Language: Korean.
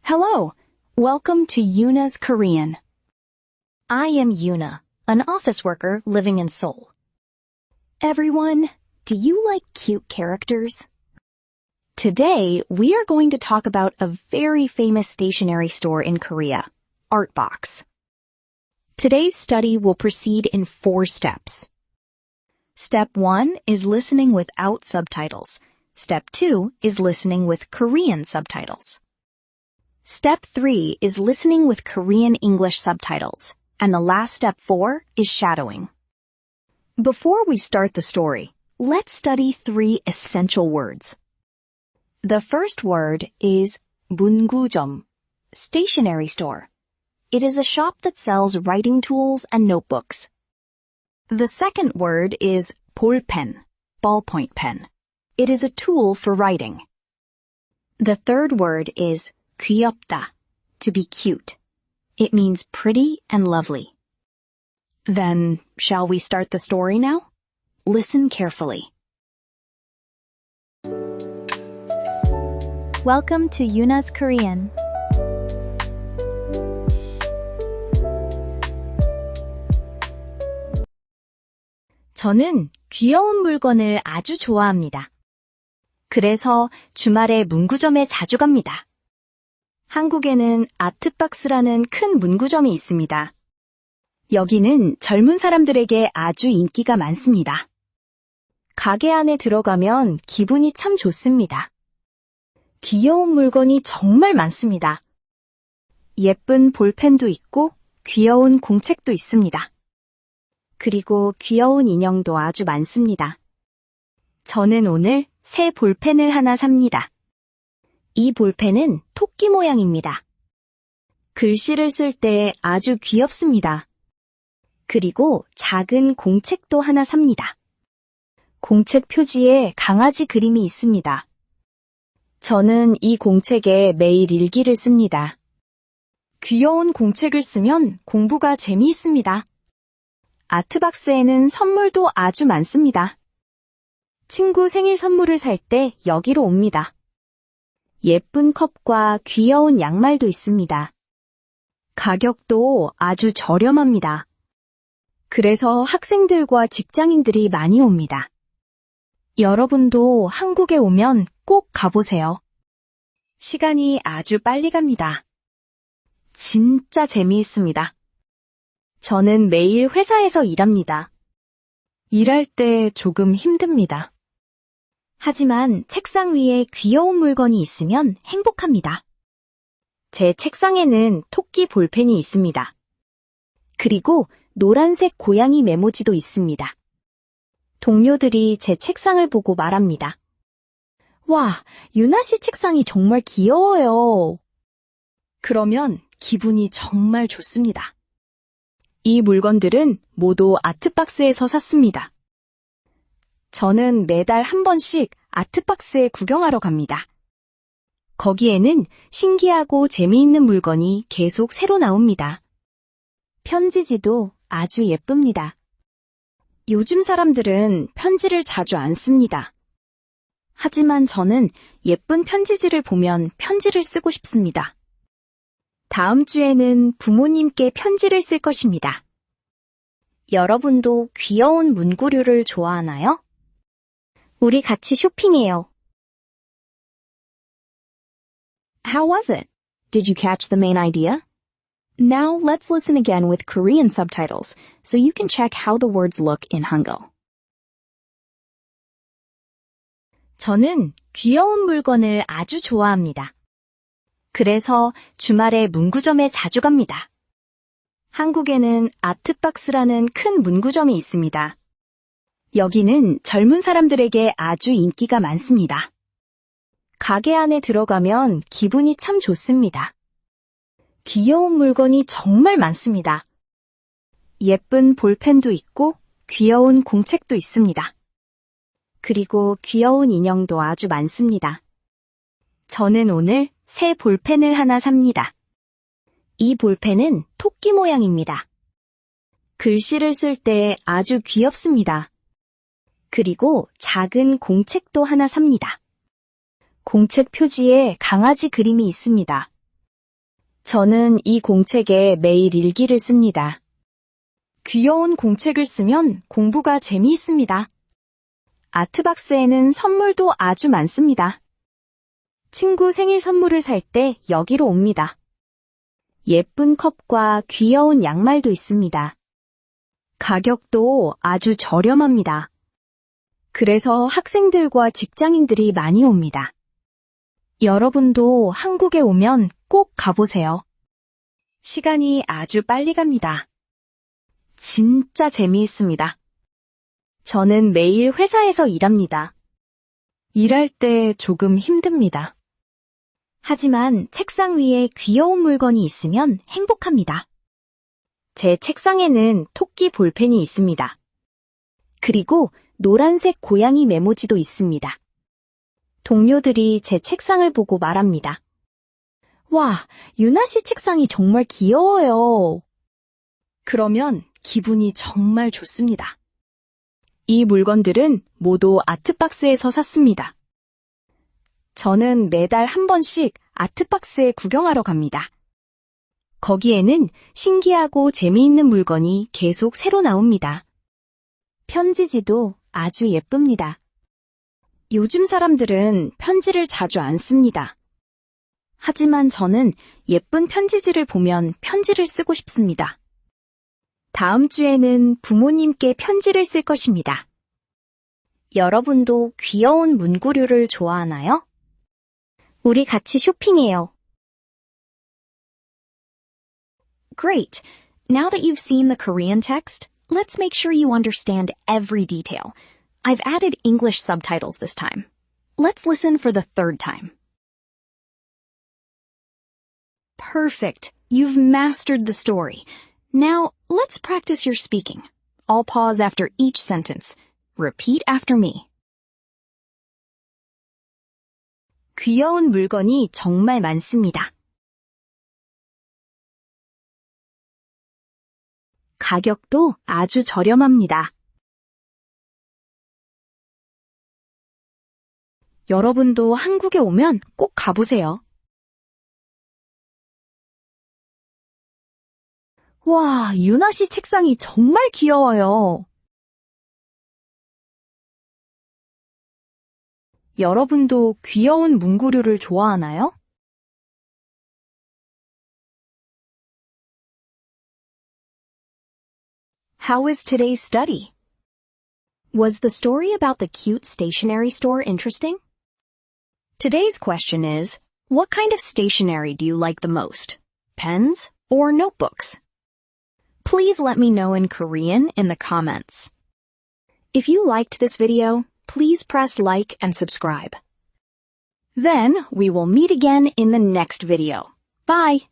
Hello, welcome to Yuna's Korean. I am Yuna, an office worker living in Seoul. Everyone, do you like cute characters? Today, we are going to talk about a very famous stationery store in Korea, Artbox. Today's study will proceed in 4 steps. Step 1 is listening without subtitles. Step 2 is listening with Korean subtitles. Step 3 is listening with Korean-English subtitles. And the last step 4 is shadowing. Before we start the story, let's study 3 essential words. The first word is 문구점, stationery store. It is a shop that sells writing tools and notebooks. The second word is 볼펜, ballpoint pen. It is a tool for writing. The third word is 귀엽다, to be cute. It means pretty and lovely. Then, shall we start the story now? Listen carefully. Welcome to Yuna's Korean. 저는 귀여운 물건을 아주 좋아합니다. 그래서 주말에 문구점에 자주 갑니다. 한국에는 아트박스라는 큰 문구점이 있습니다. 여기는 젊은 사람들에게 아주 인기가 많습니다. 가게 안에 들어가면 기분이 참 좋습니다. 귀여운 물건이 정말 많습니다. 예쁜 볼펜도 있고 귀여운 공책도 있습니다. 그리고 귀여운 인형도 아주 많습니다. 저는 오늘 새 볼펜을 하나 삽니다. 이 볼펜은 토끼 모양입니다. 글씨를 쓸 때 아주 귀엽습니다. 그리고 작은 공책도 하나 삽니다. 공책 표지에 강아지 그림이 있습니다. 저는 이 공책에 매일 일기를 씁니다. 귀여운 공책을 쓰면 공부가 재미있습니다. 아트박스에는 선물도 아주 많습니다. 친구 생일 선물을 살 때 여기로 옵니다. 예쁜 컵과 귀여운 양말도 있습니다. 가격도 아주 저렴합니다. 그래서 학생들과 직장인들이 많이 옵니다. 여러분도 한국에 오면 꼭 가보세요. 시간이 아주 빨리 갑니다. 진짜 재미있습니다. 저는 매일 회사에서 일합니다. 일할 때 조금 힘듭니다. 하지만 책상 위에 귀여운 물건이 있으면 행복합니다. 제 책상에는 토끼 볼펜이 있습니다. 그리고 노란색 고양이 메모지도 있습니다. 동료들이 제 책상을 보고 말합니다. 와, 유나 씨 책상이 정말 귀여워요. 그러면 기분이 정말 좋습니다. 이 물건들은 모두 아트박스에서 샀습니다. 저는 매달 한 번씩 아트박스에 구경하러 갑니다. 거기에는 신기하고 재미있는 물건이 계속 새로 나옵니다. 편지지도 아주 예쁩니다. 요즘 사람들은 편지를 자주 안 씁니다. 하지만 저는 예쁜 편지지를 보면 편지를 쓰고 싶습니다. 다음 주에는 부모님께 편지를 쓸 것입니다. 여러분도 귀여운 문구류를 좋아하나요? 우리 같이 쇼핑해요. How was it? Did you catch the main idea? Now let's listen again with Korean subtitles so you can check how the words look in Hangul. 저는 귀여운 물건을 아주 좋아합니다. 그래서 주말에 문구점에 자주 갑니다. 한국에는 아트박스라는 큰 문구점이 있습니다. 여기는 젊은 사람들에게 아주 인기가 많습니다. 가게 안에 들어가면 기분이 참 좋습니다. 귀여운 물건이 정말 많습니다. 예쁜 볼펜도 있고 귀여운 공책도 있습니다. 그리고 귀여운 인형도 아주 많습니다. 저는 오늘 새 볼펜을 하나 삽니다. 이 볼펜은 토끼 모양입니다. 글씨를 쓸 때 아주 귀엽습니다. 그리고 작은 공책도 하나 삽니다. 공책 표지에 강아지 그림이 있습니다. 저는 이 공책에 매일 일기를 씁니다. 귀여운 공책을 쓰면 공부가 재미있습니다. 아트박스에는 선물도 아주 많습니다. 친구 생일 선물을 살 때 여기로 옵니다. 예쁜 컵과 귀여운 양말도 있습니다. 가격도 아주 저렴합니다. 그래서 학생들과 직장인들이 많이 옵니다. 여러분도 한국에 오면 꼭 가보세요. 시간이 아주 빨리 갑니다. 진짜 재미있습니다. 저는 매일 회사에서 일합니다. 일할 때 조금 힘듭니다. 하지만 책상 위에 귀여운 물건이 있으면 행복합니다. 제 책상에는 토끼 볼펜이 있습니다. 그리고 노란색 고양이 메모지도 있습니다. 동료들이 제 책상을 보고 말합니다. 와, 유나 씨 책상이 정말 귀여워요. 그러면 기분이 정말 좋습니다. 이 물건들은 모두 아트박스에서 샀습니다. 저는 매달 한 번씩 아트박스에 구경하러 갑니다. 거기에는 신기하고 재미있는 물건이 계속 새로 나옵니다. 편지지도 아주 예쁩니다. 요즘 사람들은 편지를 자주 안 씁니다. 하지만 저는 예쁜 편지지를 보면 편지를 쓰고 싶습니다. 다음 주에는 부모님께 편지를 쓸 것입니다. 여러분도 귀여운 문구류를 좋아하나요? 우리 같이 쇼핑해요. Great! Now that you've seen the Korean text, let's make sure you understand every detail. I've added English subtitles this time. Let's listen for the third time. Perfect! You've mastered the story. Now, let's practice your speaking. I'll pause after each sentence. Repeat after me. 귀여운 물건이 정말 많습니다. 가격도 아주 저렴합니다. 여러분도 한국에 오면 꼭 가보세요. 와, 유나 씨 책상이 정말 귀여워요. 여러분도 귀여운 문구류를 좋아하나요? How was today's study? Was the story about the cute stationery store interesting? Today's question is, what kind of stationery do you like the most? Pens or notebooks? Please let me know in Korean in the comments. If you liked this video, please press like and subscribe. Then we will meet again in the next video. Bye!